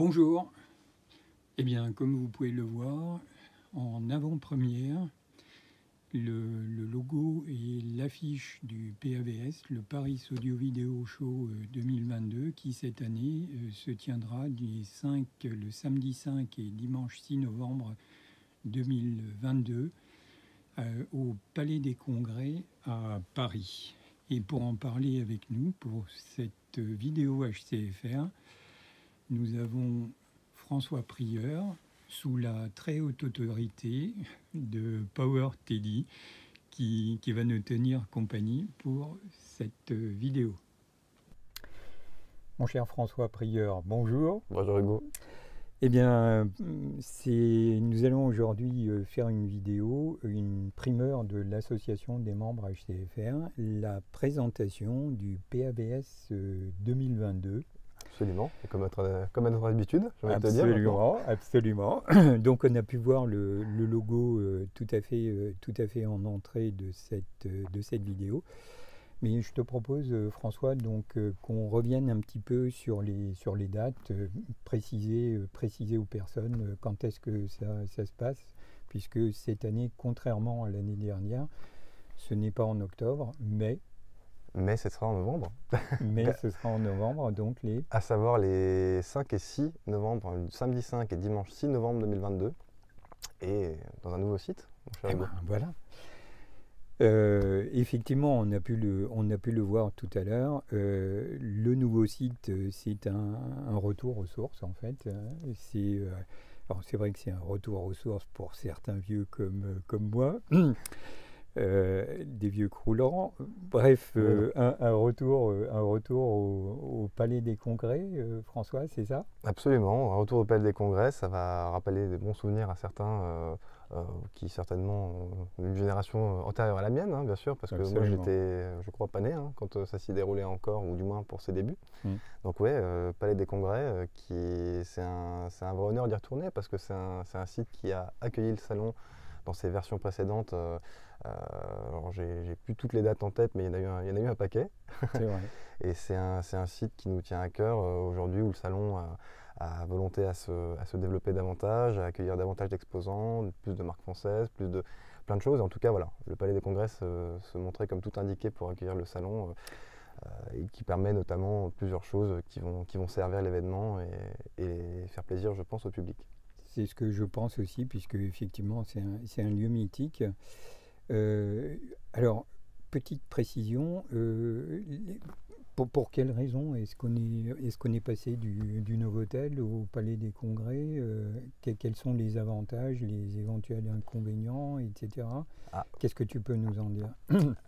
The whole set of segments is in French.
Bonjour, eh bien comme vous pouvez le voir, en avant-première, le logo et l'affiche du PAVS, le Paris Audio Video Show 2022, qui cette année se tiendra le samedi 5 et dimanche 6 novembre 2022 au Palais des Congrès à Paris. Et pour en parler avec nous, pour cette vidéo HCFR, nous avons François Prieur, sous la très haute autorité de Power Teddy, qui va nous tenir compagnie pour cette vidéo. Mon cher François Prieur, bonjour. Bonjour Hugo. Eh bien, nous allons aujourd'hui faire une vidéo, une primeur de l'association des membres HCFR, la présentation du PAVS 2022. Absolument, et comme à notre habitude, j'ai envie de te dire. Absolument. Donc on a pu voir le logo tout à fait en entrée de cette vidéo. Mais je te propose, François, donc qu'on revienne un petit peu sur les dates, préciser aux personnes quand est-ce que ça se passe, puisque cette année, contrairement à l'année dernière, ce n'est pas en octobre, mais ce sera en novembre. Ce sera en novembre, donc à savoir les 5 et 6 novembre, samedi 5 et dimanche 6 novembre 2022, et dans un nouveau site, mon cher Hugo. Voilà. Effectivement, on a pu le voir tout à l'heure. Le nouveau site, c'est un retour aux sources, en fait. Alors c'est vrai que c'est un retour aux sources pour certains vieux comme moi. Des vieux croulants. Bref, un retour au Palais des Congrès, François, c'est ça? Absolument, un retour au Palais des Congrès, ça va rappeler des bons souvenirs à certains qui certainement ont une génération antérieure à la mienne, hein, bien sûr, parce que moi j'étais, je crois, pas né quand ça s'y déroulait encore, ou du moins pour ses débuts. Donc ouais, Palais des Congrès, c'est un vrai honneur d'y retourner, parce que c'est un site qui a accueilli le salon dans ses versions précédentes. Alors j'ai plus toutes les dates en tête, mais il y en a eu un paquet. C'est vrai. Et c'est un site qui nous tient à cœur aujourd'hui, où le salon a volonté à se développer davantage, à accueillir davantage d'exposants, plus de marques françaises, plein de choses. En tout cas, voilà, le Palais des Congrès se montrait comme tout indiqué pour accueillir le salon, et qui permet notamment plusieurs choses qui vont servir l'événement et faire plaisir, je pense, au public. C'est ce que je pense aussi, puisque effectivement c'est un lieu mythique. Alors, petite précision, pour quelles raisons est-ce qu'on est passé du Novotel au Palais des Congrès? Quels sont les avantages, les éventuels inconvénients, etc. Qu'est-ce que tu peux nous en dire?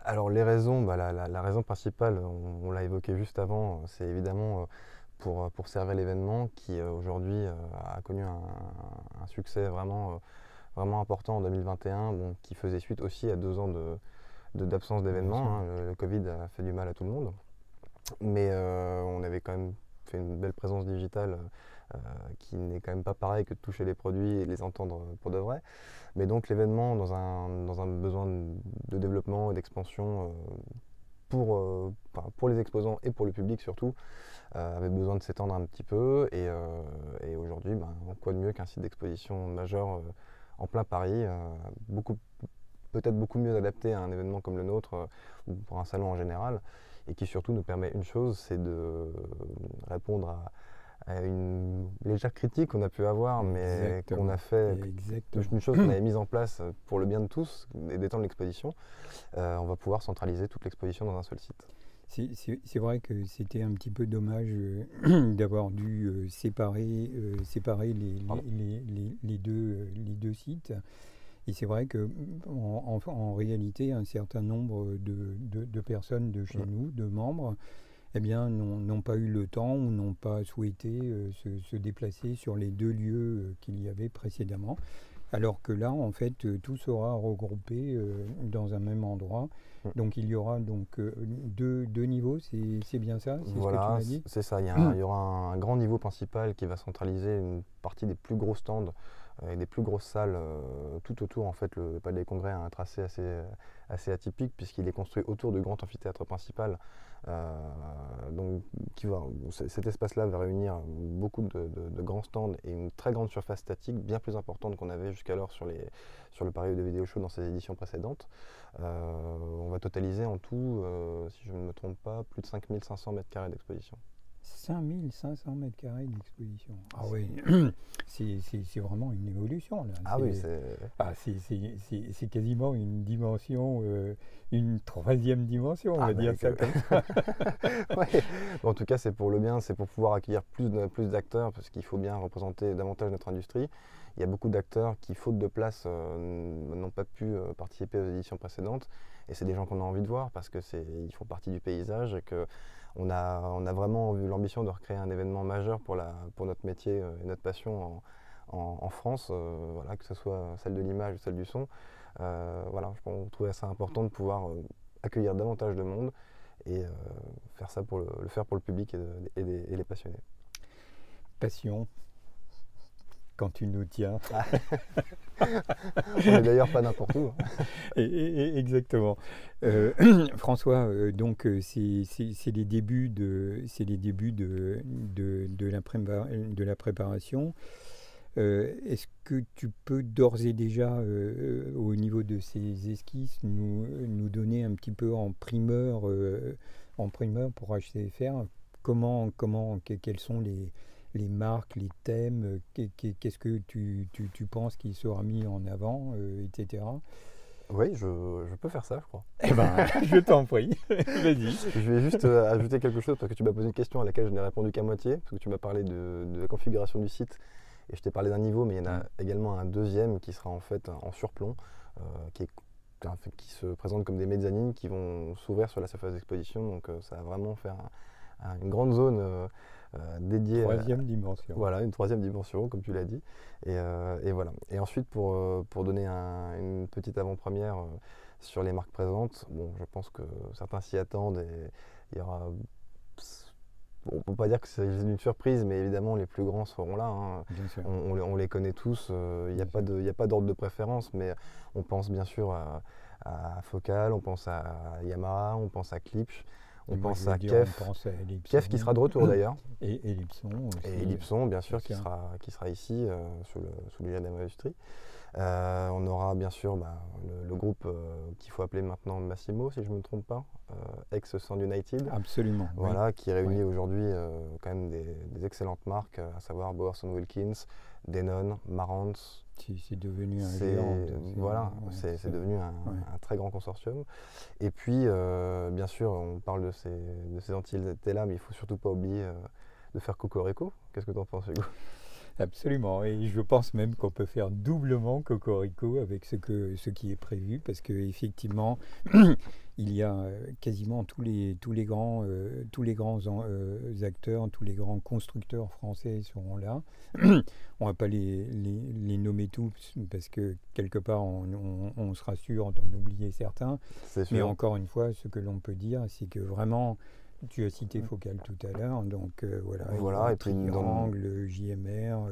Alors les raisons, la raison principale, on l'a évoqué juste avant, c'est évidemment pour servir l'événement qui aujourd'hui a connu un succès vraiment important en 2021, qui faisait suite aussi à 2 ans d'absence d'événements. Le Covid a fait du mal à tout le monde, mais on avait quand même fait une belle présence digitale qui n'est quand même pas pareil que de toucher les produits et les entendre pour de vrai. Mais donc l'événement, dans un besoin de développement et d'expansion pour les exposants et pour le public surtout, avait besoin de s'étendre un petit peu, et aujourd'hui, quoi de mieux qu'un site d'exposition majeur en plein Paris, peut-être beaucoup mieux adapté à un événement comme le nôtre, ou pour un salon en général, et qui surtout nous permet une chose, c'est de répondre à une légère critique qu'on a pu avoir, mais qu'on a fait, une chose qu'on avait mise en place pour le bien de tous, et d'étendre l'exposition. On va pouvoir centraliser toute l'exposition dans un seul site. C'est vrai que c'était un petit peu dommage d'avoir dû séparer les deux sites. Et c'est vrai qu'en réalité, un certain nombre de personnes de chez nous, de membres, eh bien, n'ont pas eu le temps ou n'ont pas souhaité se déplacer sur les 2 lieux qu'il y avait précédemment. Alors que là, en fait, tout sera regroupé dans un même endroit. Donc il y aura deux niveaux, c'est bien ça? C'est voilà, ce que tu m'as dit? C'est ça, il y aura un grand niveau principal qui va centraliser une partie des plus gros stands avec des plus grosses salles tout autour. En fait, le Palais des Congrès a un tracé assez atypique puisqu'il est construit autour du grand amphithéâtre principal. Donc, cet espace-là va réunir beaucoup de grands stands et une très grande surface statique, bien plus importante qu'on avait jusqu'alors sur le Paris de Vidéo Show dans ses éditions précédentes. On va totaliser en tout, si je ne me trompe pas, plus de 5500 mètres carrés d'exposition. 5500 mètres carrés d'exposition. Ah oui, c'est vraiment une évolution là. Ah oui, c'est quasiment une dimension, une troisième dimension, on va dire ça comme ça. Ouais. En tout cas, c'est pour le bien, c'est pour pouvoir accueillir plus d'acteurs, parce qu'il faut bien représenter davantage notre industrie. Il y a beaucoup d'acteurs qui, faute de place, n'ont pas pu participer aux éditions précédentes. Et c'est des gens qu'on a envie de voir parce qu'ils font partie du paysage et qu'on a vraiment eu l'ambition de recréer un événement majeur pour notre métier et notre passion en France, voilà, que ce soit celle de l'image ou celle du son. Voilà, je trouvais ça important de pouvoir accueillir davantage de monde et faire ça le faire pour le public et les passionnés. Passion. Quand tu nous tiens. On n'est d'ailleurs pas n'importe où. Exactement. François, donc c'est les débuts de la préparation. Est-ce que tu peux d'ores et déjà, au niveau de ces esquisses, nous donner un petit peu en primeur pour HCFR, quels sont les marques, les thèmes, qu'est-ce que tu penses qu'il sera mis en avant, etc. Oui, je peux faire ça, je crois. Eh ben, je t'en prie, vas-y. Je vais juste ajouter quelque chose parce que tu m'as posé une question à laquelle je n'ai répondu qu'à moitié, parce que tu m'as parlé de la configuration du site et je t'ai parlé d'un niveau, mais il y en a également un deuxième qui sera en fait en surplomb, qui se présente comme des mezzanines qui vont s'ouvrir sur la surface d'exposition, donc ça va vraiment faire une grande zone dédiée troisième dimension. Voilà, une troisième dimension, comme tu l'as dit. Et voilà. Et ensuite, pour donner une petite avant-première sur les marques présentes, bon, je pense que certains s'y attendent et il y aura. On ne peut pas dire que c'est une surprise, mais évidemment, les plus grands seront là. Hein. On les connaît tous. Il n'y a pas d'ordre de préférence, mais on pense bien sûr à Focal, on pense à Yamaha, on pense à Klipsch. On pense à Kef, qui sera de retour d'ailleurs. Et Ellipson aussi. Et Ellipson, bien sûr, qui sera ici, sous l'égide de l'industrie. On aura bien sûr le groupe qu'il faut appeler maintenant Massimo, si je ne me trompe pas, ex-Sound United. Absolument. Voilà, qui réunit aujourd'hui quand même des excellentes marques, à savoir Bowers & Wilkins, Denon, Marantz. C'est devenu un géant. Voilà, c'est devenu un très grand consortium. Et puis, bien sûr, on parle de ces entités-là, mais il ne faut surtout pas oublier de faire Cocorico. Qu'est-ce que tu en penses, Hugo ? Absolument, et je pense même qu'on peut faire doublement Cocorico avec ce qui est prévu, parce qu'effectivement, il y a quasiment tous les grands acteurs, tous les grands constructeurs français seront là. On ne va pas les nommer tous, parce que quelque part, on sera sûr d'en oublier certains. Mais encore une fois, ce que l'on peut dire, c'est que vraiment... Tu as cité Focal tout à l'heure, donc voilà, et puis Triangle, JMR,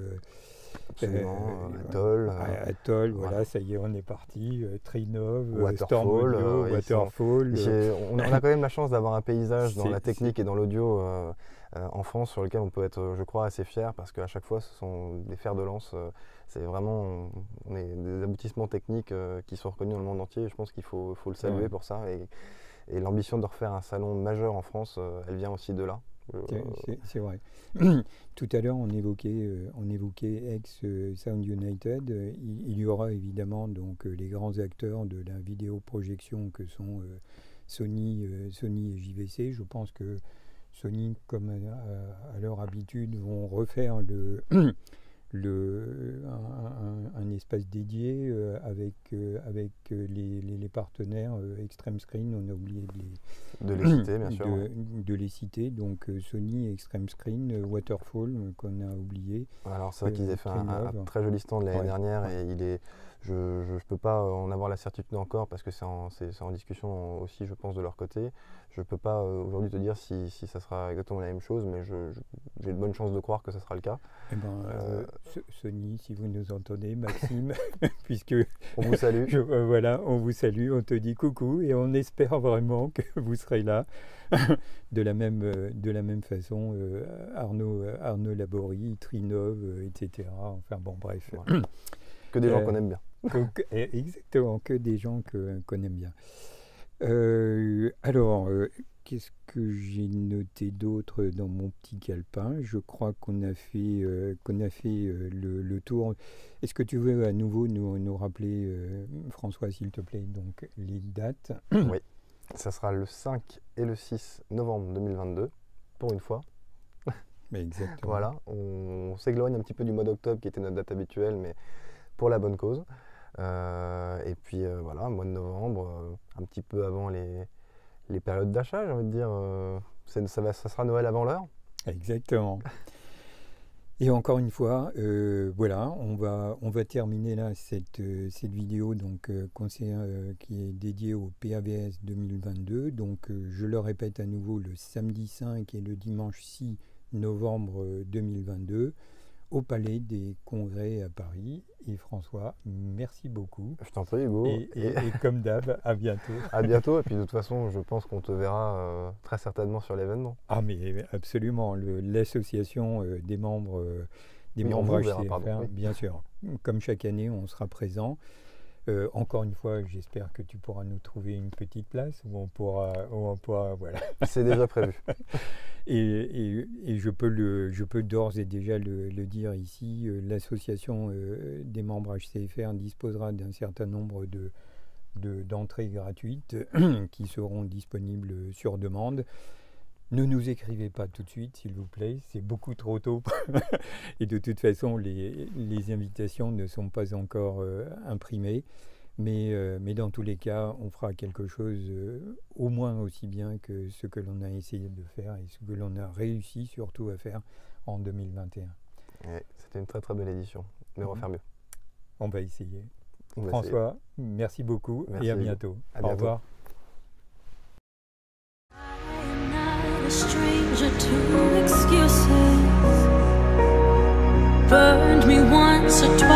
Atoll. Atoll, voilà, ça y est, on est parti. Trinov, Waterfall, Storm Audio, Waterfall. On a quand même la chance d'avoir un paysage dans la technique et dans l'audio en France sur lequel on peut être, je crois, assez fier parce qu'à chaque fois, ce sont des fers de lance. C'est vraiment on est des aboutissements techniques qui sont reconnus dans le monde entier. Je pense qu'il faut le saluer pour ça. Et l'ambition de refaire un salon majeur en France, elle vient aussi de là. C'est vrai. Tout à l'heure, on évoquait ex-Sound United. Il y aura évidemment donc les grands acteurs de la vidéoprojection que sont Sony et JVC. Je pense que Sony, comme à leur habitude, vont refaire un espace dédié avec les partenaires Extreme Screen, on a oublié de les citer, bien sûr. De les citer, donc Sony, Extreme Screen, Waterfall qu'on a oublié. Alors c'est vrai qu'ils avaient fait un très joli stand l'année dernière et Je ne peux pas en avoir la certitude encore parce que c'est en discussion aussi, je pense, de leur côté. Je ne peux pas aujourd'hui te dire si ça sera exactement la même chose, mais j'ai de bonnes chances de croire que ça sera le cas. Eh ben, Sony, si vous nous entendez, Maxime, puisque on vous salue. Voilà, on vous salue, on te dit coucou et on espère vraiment que vous serez là. De la même façon, Arnaud Laborie, Trinov, etc. Enfin bon, bref. Voilà. Que des gens qu'on aime bien. Exactement, que des gens qu'on aime bien. Alors, qu'est-ce que j'ai noté d'autre dans mon petit calepin? Je crois qu'on a fait, le tour. Est-ce que tu veux à nouveau nous rappeler, François, s'il te plaît, donc les dates? Oui, ça sera le 5 et le 6 novembre 2022, pour une fois. Mais exactement. Voilà, on s'éloigne un petit peu du mois d'octobre qui était notre date habituelle, mais pour la bonne cause. Et puis voilà, mois de novembre, un petit peu avant les périodes d'achat, j'ai envie de dire. Ça sera Noël avant l'heure. Exactement. Et encore une fois, voilà, on va terminer là cette vidéo donc, qui est dédiée au PAVS 2022. Donc je le répète à nouveau, le samedi 5 et le dimanche 6 novembre 2022. Au Palais des Congrès à Paris. Et François, merci beaucoup. Je t'en prie, Hugo. Et comme d'hab, à bientôt. À bientôt. Et puis de toute façon, je pense qu'on te verra très certainement sur l'événement. Ah mais absolument. L'association des membres HCFR, oui. bien sûr. Comme chaque année, on sera présent. Encore une fois, j'espère que tu pourras nous trouver une petite place où on pourra voilà. C'est déjà prévu. Et je peux d'ores et déjà le dire ici, l'association des membres HCFR disposera d'un certain nombre d'entrées gratuites qui seront disponibles sur demande. Ne nous écrivez pas tout de suite, s'il vous plaît, c'est beaucoup trop tôt. Et de toute façon, les invitations ne sont pas encore imprimées. Mais dans tous les cas, on fera quelque chose au moins aussi bien que ce que l'on a essayé de faire et ce que l'on a réussi surtout à faire en 2021. C'était une très très belle édition, mais on va faire mieux. On va essayer. François, merci beaucoup et à bientôt. Au revoir. A stranger to excuses, burned me once or twice.